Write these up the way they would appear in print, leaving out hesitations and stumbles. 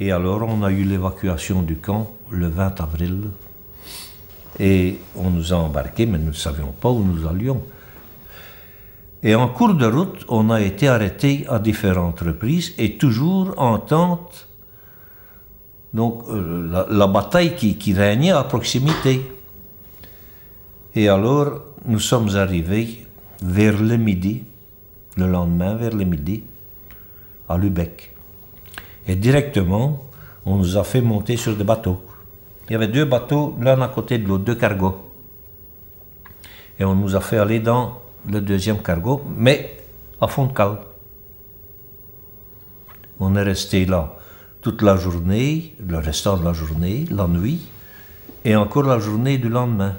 Et alors on a eu l'évacuation du camp le 20 avril. Et on nous a embarqués, mais nous ne savions pas où nous allions. Et en cours de route, on a été arrêtés à différentes reprises et toujours en tente. Donc la bataille qui régnait à proximité. Et alors, nous sommes arrivés vers le midi, le lendemain vers le midi, à Lübeck. Et directement, on nous a fait monter sur des bateaux. Il y avait 2 bateaux, l'un à côté de l'autre, 2 cargos. Et on nous a fait aller dans le 2e cargo, mais à fond de cale. On est resté là toute la journée, le restant de la journée, la nuit, et encore la journée du lendemain.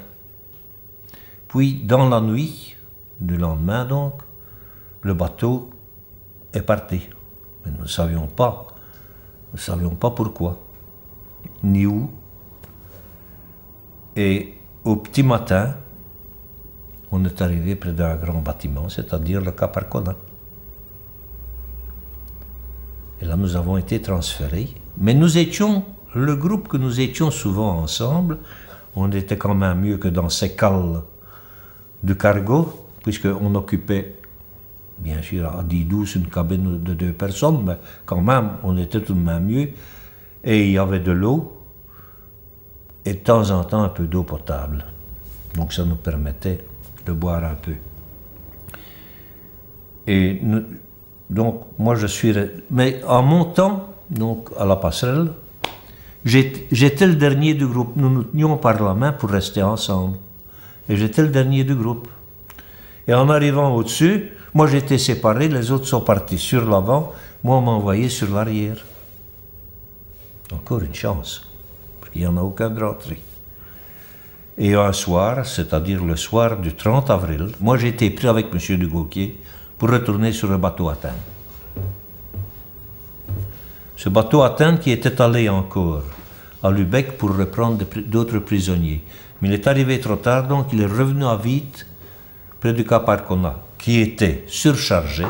Puis, dans la nuit du lendemain, donc, le bateau est parti. Mais nous ne savions pas pourquoi, ni où. Et au petit matin, on est arrivé près d'un grand bâtiment, c'est-à-dire le Cap Arcona. Et là, nous avons été transférés. Mais nous étions, le groupe que nous étions souvent ensemble, on était quand même mieux que dans ces cales de cargo, puisqu'on occupait, bien sûr, à 10-12, une cabine de 2 personnes, mais quand même, on était tout de même mieux. Et il y avait de l'eau, et de temps en temps, un peu d'eau potable. Donc ça nous permettait de boire un peu. Et donc, moi je suis... Mais en montant, donc, à la passerelle, j'étais le dernier du groupe. Nous nous tenions par la main pour rester ensemble. Et j'étais le dernier du groupe. Et en arrivant au-dessus, moi j'étais séparé, les autres sont partis sur l'avant, moi on m'a envoyé sur l'arrière. Encore une chance, parce qu'il n'y en a aucun de rentré. Et un soir, c'est-à-dire le soir du 30 avril, moi j'ai été pris avec M. Dugauquier pour retourner sur le bateau Athènes. Ce bateau Athènes qui était allé encore à Lübeck pour reprendre d'autres prisonniers. Mais il est arrivé trop tard, donc il est revenu à vite près du Cap Arcona, qui était surchargé.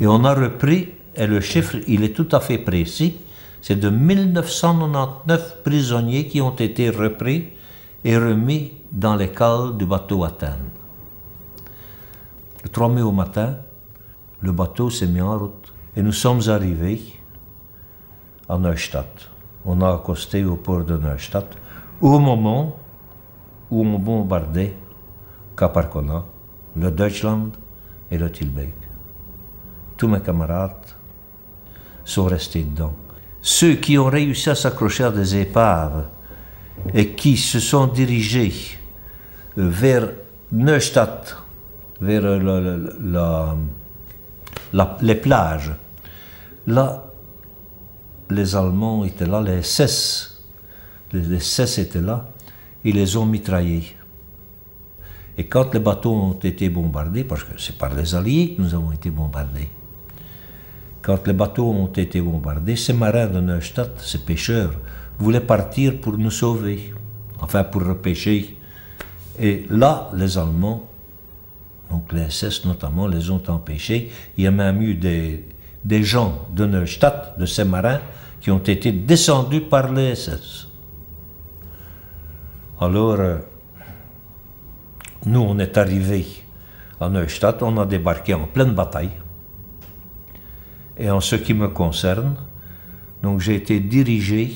Et on a repris, et le chiffre, il est tout à fait précis, c'est de 1999 prisonniers qui ont été repris et remis dans les cales du bateau Athènes. Le 3 mai au matin, le bateau s'est mis en route. Et nous sommes arrivés à Neustadt. On a accosté au port de Neustadt au moment où on bombardait Cap Arcona, le Deutschland et le Tilbeek. Tous mes camarades sont restés dedans. Ceux qui ont réussi à s'accrocher à des épaves et qui se sont dirigés vers Neustadt, vers les plages, là, les Allemands étaient là, les SS étaient là, ils les ont mitraillés. Et quand les bateaux ont été bombardés, parce que c'est par les Alliés que nous avons été bombardés, quand les bateaux ont été bombardés, ces marins de Neustadt, ces pêcheurs, voulaient partir pour nous sauver, enfin pour repêcher. Et là, les Allemands, donc les SS notamment, les ont empêchés. Il y a même eu des gens de Neustadt, de ces marins, qui ont été descendus par les SS. Alors, nous, on est arrivés à Neustadt, on a débarqué en pleine bataille. Et en ce qui me concerne, donc j'ai été dirigé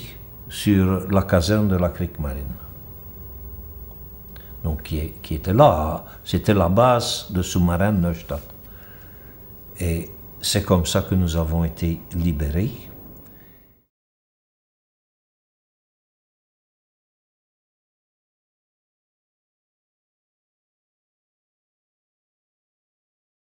sur la caserne de la Kriegsmarine. Donc qui était là, c'était la base de sous-marins de Neustadt. Et c'est comme ça que nous avons été libérés.